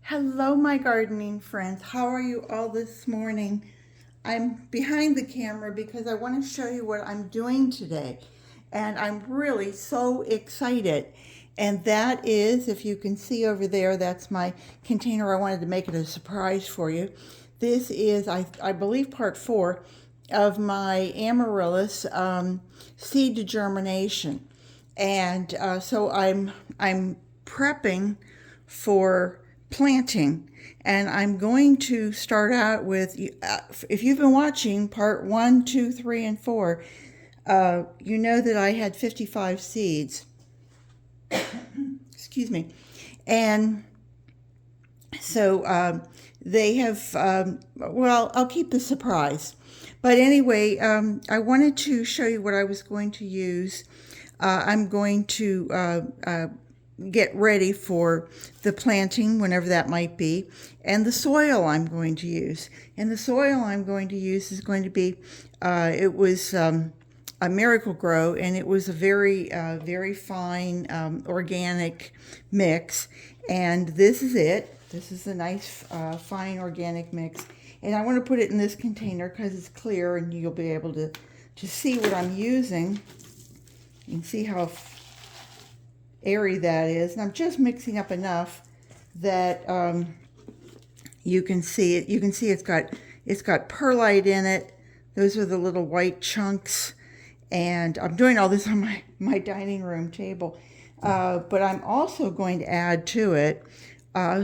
Hello, my gardening friends. How are you all this morning? I'm behind the camera because I want to show you what I'm doing today. And I'm really so excited. And that is, if you can see over there, that's my container. I wanted to make it a surprise for you. This is, I believe, part 4 of my Amaryllis seed to germination. And so I'm prepping for planting, and I'm going to start out with, if you've been watching part 1, 2, 3, and 4, you know that I had 55 seeds. Excuse me. And so they have, well, I'll keep the surprise. But anyway, I wanted to show you what I was going to use. I'm going to get ready for the planting, whenever that might be, and the soil I'm going to use. And the soil I'm going to use is going to be, it was a Miracle-Gro, and it was a very fine organic mix. And this is it. This is a nice fine organic mix. And I want to put it in this container because it's clear and you'll be able to see what I'm using. You can see how airy that is. And I'm just mixing up enough that you can see it. You can see it's got perlite in it. Those are the little white chunks. And I'm doing all this on my dining room table. But I'm also going to add to it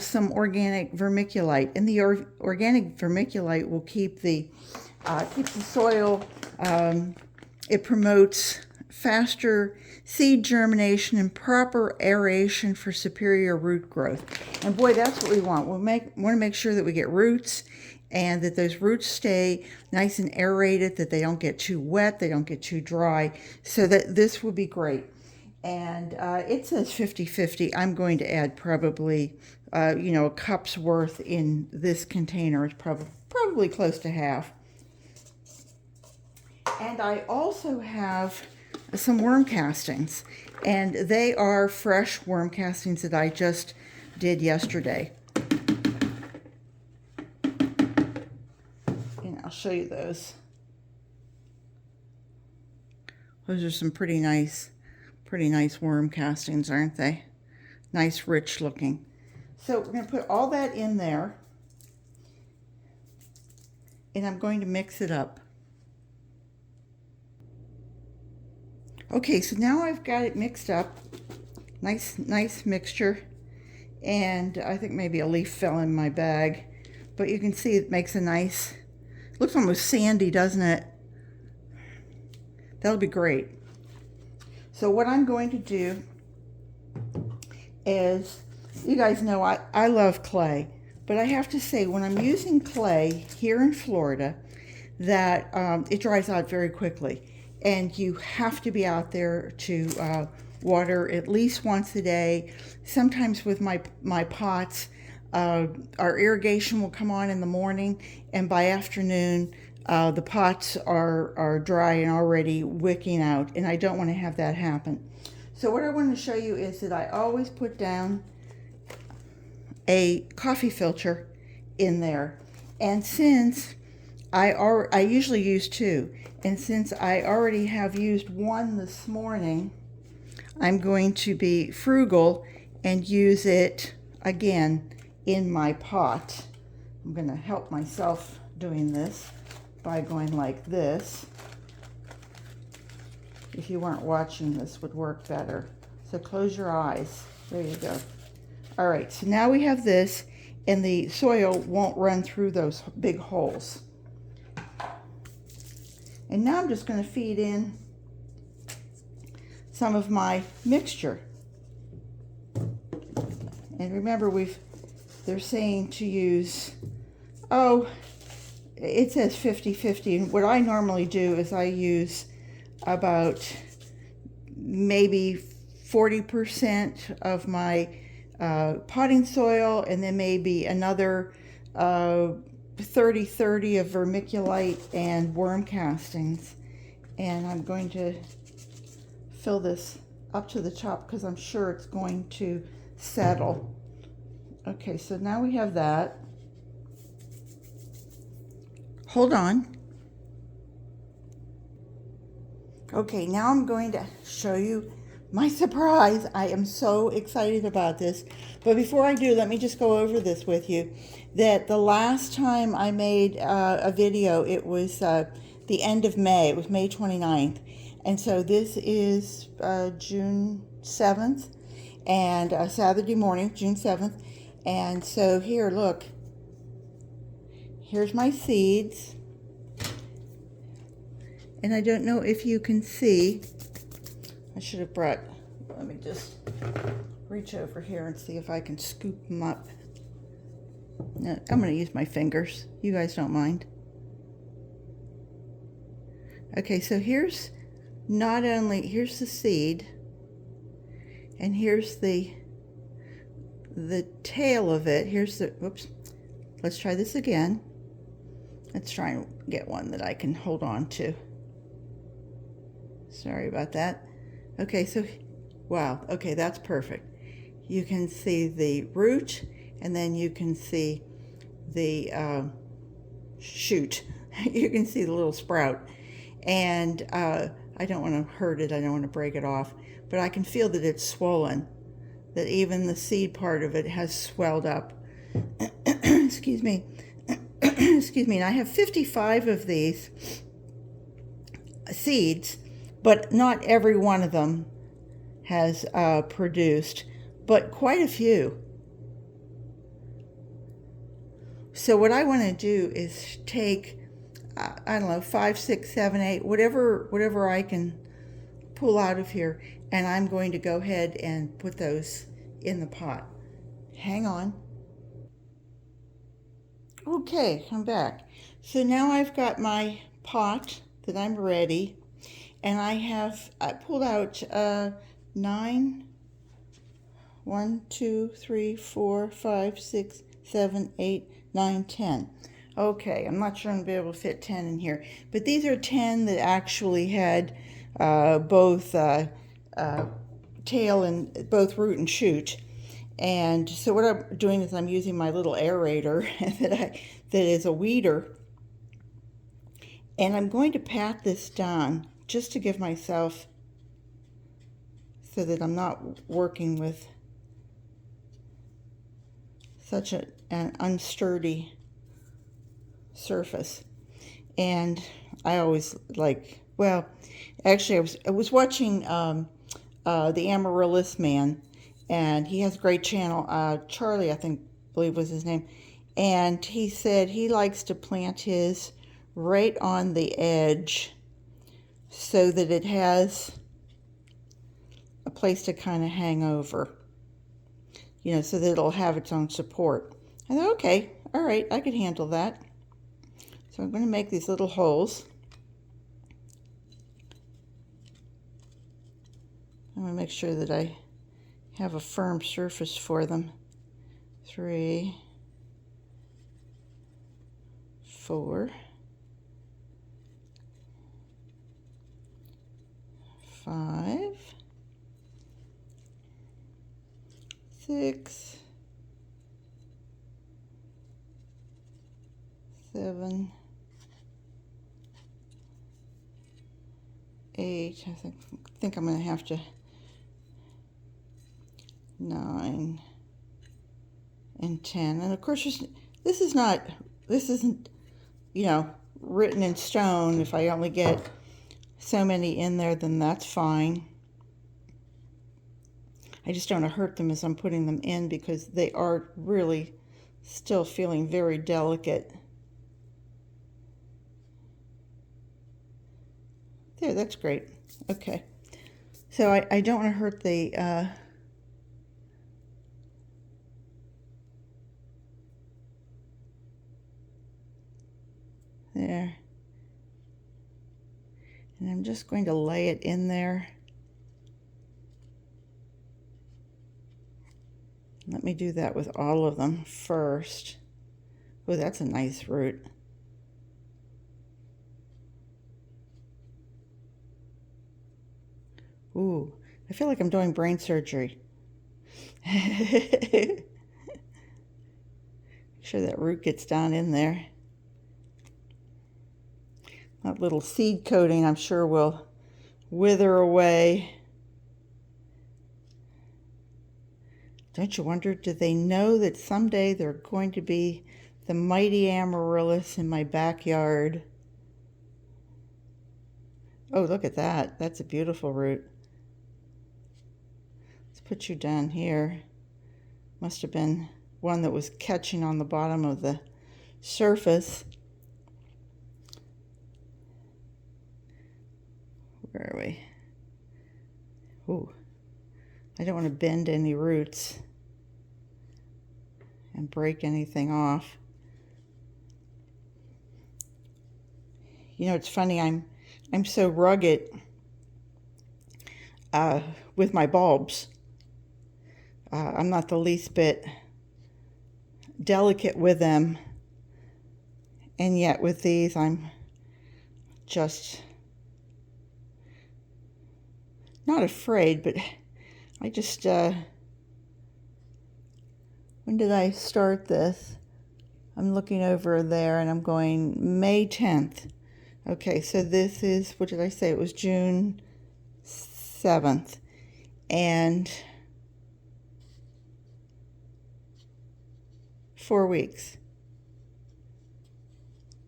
some organic vermiculite. And the organic vermiculite will keep the soil, it promotes faster seed germination and proper aeration for superior root growth. And boy, that's what we want. We want to make sure that we get roots, and that those roots stay nice and aerated, that they don't get too wet, they don't get too dry, so that this will be great. And it says 50-50. I'm going to add probably, a cup's worth in this container. It's probably close to half. And I also have some worm castings, and they are fresh worm castings that I just did yesterday. And I'll show you those. Those are some pretty nice worm castings, aren't they? Nice, rich looking. So we're going to put all that in there, and I'm going to mix it up. Okay, so now I've got it mixed up. Nice mixture. And I think maybe a leaf fell in my bag, but you can see it makes a nice, looks almost sandy, doesn't it? That'll be great. So what I'm going to do is, you guys know I love clay, but I have to say, when I'm using clay here in Florida, that it dries out very quickly. And you have to be out there to water at least once a day. Sometimes with my pots, our irrigation will come on in the morning, and by afternoon, the pots are dry and already wicking out, and I don't want to have that happen. So what I want to show you is that I always put down a coffee filter in there. And since I usually use 2, and since I already have used 1 this morning, I'm going to be frugal and use it again in my pot. I'm going to help myself doing this by going like this. If you weren't watching, this would work better. So close your eyes. There you go. All right, so now we have this, and the soil won't run through those big holes. And now I'm just going to feed in some of my mixture. And remember, they're saying to use, it says 50-50. And what I normally do is I use about maybe 40% of my potting soil, and then maybe another 30-30 of vermiculite and worm castings. And I'm going to fill this up to the top because I'm sure it's going to settle. Okay, so now we have that. Hold on. Okay, now I'm going to show you my surprise. I am so excited about this. But before I do, let me just go over this with you. That the last time I made a video, it was the end of May. It was May 29th. And so this is June 7th and Saturday morning, June 7th. And so here, look. Here's my seeds. And I don't know if you can see. I should have brought, let me just reach over here and see if I can scoop them up. No, I'm going to use my fingers. You guys don't mind. Okay, so here's here's the seed, and here's the tail of it. Here's the, whoops, let's try this again. Let's try and get one that I can hold on to. Sorry about that. Okay, so, wow, okay, that's perfect. You can see the root, and then you can see the shoot. You can see the little sprout. And I don't want to hurt it, I don't want to break it off, but I can feel that it's swollen, that even the seed part of it has swelled up. Excuse me. Excuse me, and I have 55 of these seeds, but not every one of them has produced, but quite a few. So what I want to do is take, I don't know, 5, 6, 7, 8, whatever I can pull out of here, and I'm going to go ahead and put those in the pot. Hang on. Okay, I'm back. So now I've got my pot that I'm ready, and I pulled out 9, 1, 2, 3, 4, 5, 6, 7, 8, 9, 10. Okay, I'm not sure I'm going to be able to fit 10 in here, but these are 10 that actually had both tail and both root and shoot. And so what I'm doing is I'm using my little aerator that is a weeder, and I'm going to pat this down just to give myself, so that I'm not working with such an unsturdy surface. And I always like, well, actually I was watching the Amaryllis man, and he has a great channel, Charlie, believe was his name, and he said he likes to plant his right on the edge so that it has a place to kind of hang over, you know, so that it'll have its own support. I thought, okay, all right, I could handle that. So I'm going to make these little holes. I'm going to make sure that I have a firm surface for them. 3, 4, 5, 6, 7, 8. I think I'm going to have to 9 and 10. And of course, this isn't, you know, written in stone. If I only get so many in there, then that's fine. I just don't want to hurt them as I'm putting them in, because they are really still feeling very delicate. There, that's great. Okay. So I don't want to hurt the there. And I'm just going to lay it in there. Let me do that with all of them first. Oh, that's a nice root. Ooh, I feel like I'm doing brain surgery. sure that root gets down in there. That little seed coating, I'm sure, will wither away. Don't you wonder, do they know that someday they're going to be the mighty Amaryllis in my backyard? Oh, look at that. That's a beautiful root. Let's put you down here. Must have been one that was catching on the bottom of the surface. Where are we? Ooh, I don't want to bend any roots and break anything off. You know, it's funny, I'm so rugged with my bulbs. I'm not the least bit delicate with them, and yet with these I'm just not afraid, but I just, when did I start this? I'm looking over there and I'm going May 10th. Okay, so this is, what did I say? It was June 7th. And 4 weeks.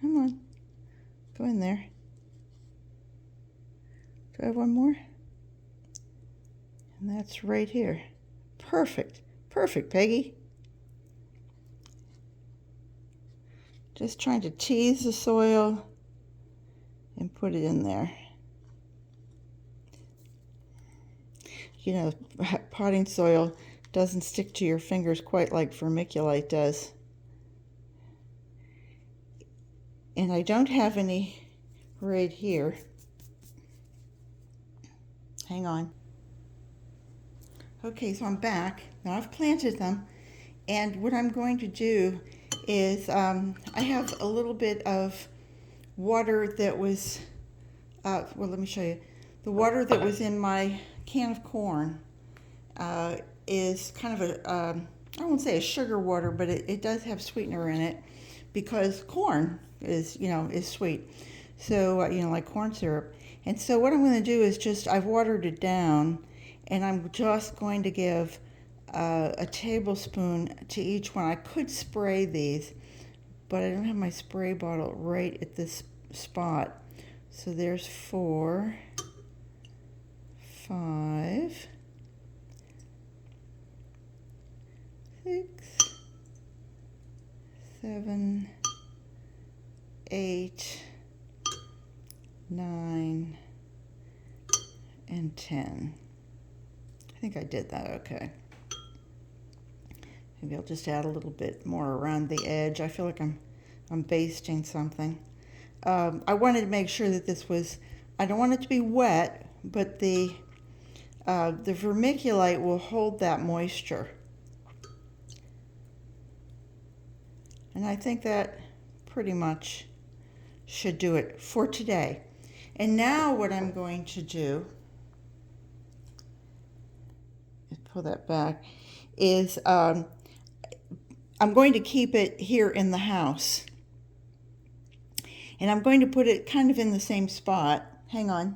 Come on, go in there. Do I have one more? And that's right here. Perfect, perfect, Peggy. Just trying to tease the soil and put it in there. You know, potting soil doesn't stick to your fingers quite like vermiculite does. And I don't have any right here. Hang on. Okay, so I'm back. Now I've planted them, and what I'm going to do is I have a little bit of water that was, well, let me show you. The water that was in my can of corn is kind of a, I won't say a sugar water, but it does have sweetener in it because corn is, you know, is sweet. So, you know, like corn syrup. And so what I'm going to do is just, I've watered it down, and I'm just going to give a tablespoon to each one. I could spray these, but I don't have my spray bottle right at this spot. So there's 4, 5, 6, 7, 8, 9, and 10. I think I did that okay. Maybe I'll just add a little bit more around the edge. I feel like I'm basting something. I wanted to make sure that this was, I don't want it to be wet, but the vermiculite will hold that moisture. And I think that pretty much should do it for today. And now what I'm going to do, let's pull that back, is I'm going to keep it here in the house. And I'm going to put it kind of in the same spot. Hang on.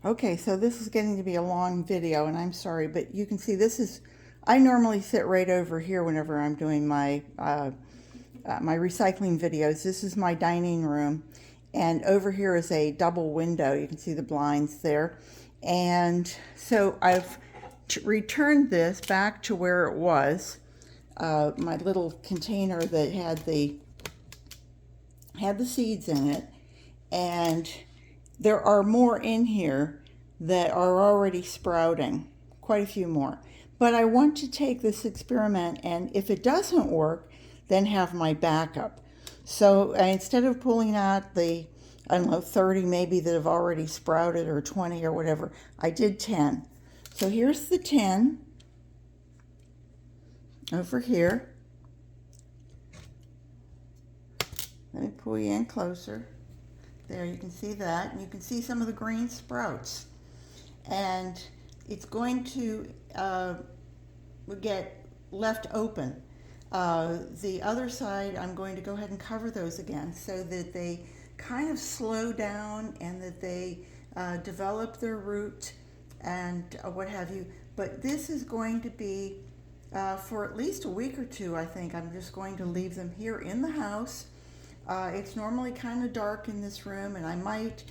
Okay, so this is getting to be a long video, and I'm sorry, but you can see this is, I normally sit right over here whenever I'm doing my my recycling videos. This is my dining room, and over here is a double window. You can see the blinds there. And so I've returned this back to where it was, my little container that had the seeds in it, and there are more in here that are already sprouting, quite a few more. But I want to take this experiment, and if it doesn't work, then have my backup. So instead of pulling out the, I don't know, 30 maybe that have already sprouted, or 20 or whatever, I did 10. So here's the 10 over here. Let me pull you in closer. There, you can see that, and you can see some of the green sprouts. And it's going to get left open. The other side, I'm going to go ahead and cover those again so that they kind of slow down and that they develop their root and what have you. But this is going to be for at least a week or two, I think. I'm just going to leave them here in the house. It's normally kind of dark in this room, and I might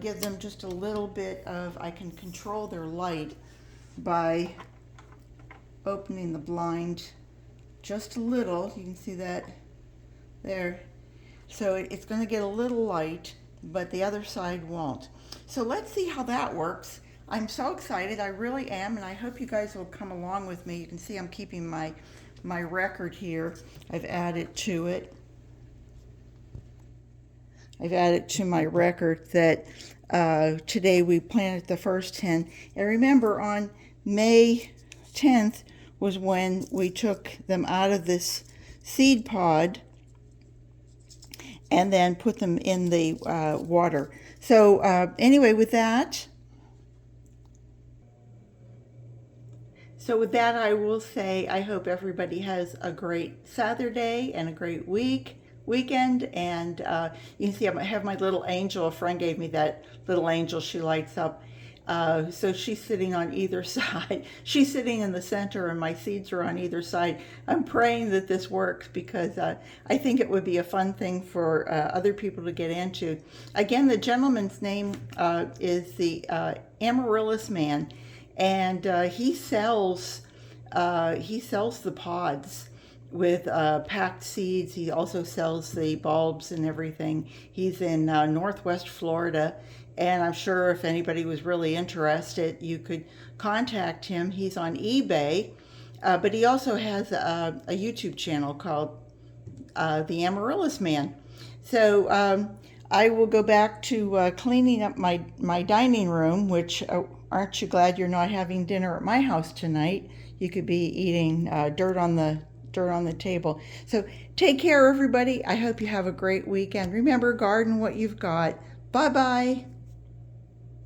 give them just a little bit of, I can control their light by opening the blind just a little. You can see that there. So it's going to get a little light, but the other side won't. So let's see how that works. I'm so excited, I really am, and I hope you guys will come along with me. You can see I'm keeping my record here. I've added to it. I've added to my record that today we planted the first 10. And remember, on May 10th was when we took them out of this seed pod and then put them in the water. So anyway, with that, I will say I hope everybody has a great Saturday and a great weekend. And you can see I have my little angel. A friend gave me that little angel. She lights up. So she's sitting on either side. She's sitting in the center and my seeds are on either side. I'm praying that this works because I think it would be a fun thing for other people to get into. Again, the gentleman's name is the Amaryllis man, and he sells the pods with packed seeds. He also sells the bulbs and everything. He's in Northwest Florida. And I'm sure if anybody was really interested, you could contact him. He's on eBay, but he also has a YouTube channel called The Amaryllis Man. So I will go back to cleaning up my dining room, which aren't you glad you're not having dinner at my house tonight? You could be eating dirt on the table. So take care, everybody. I hope you have a great weekend. Remember, garden what you've got. Bye-bye.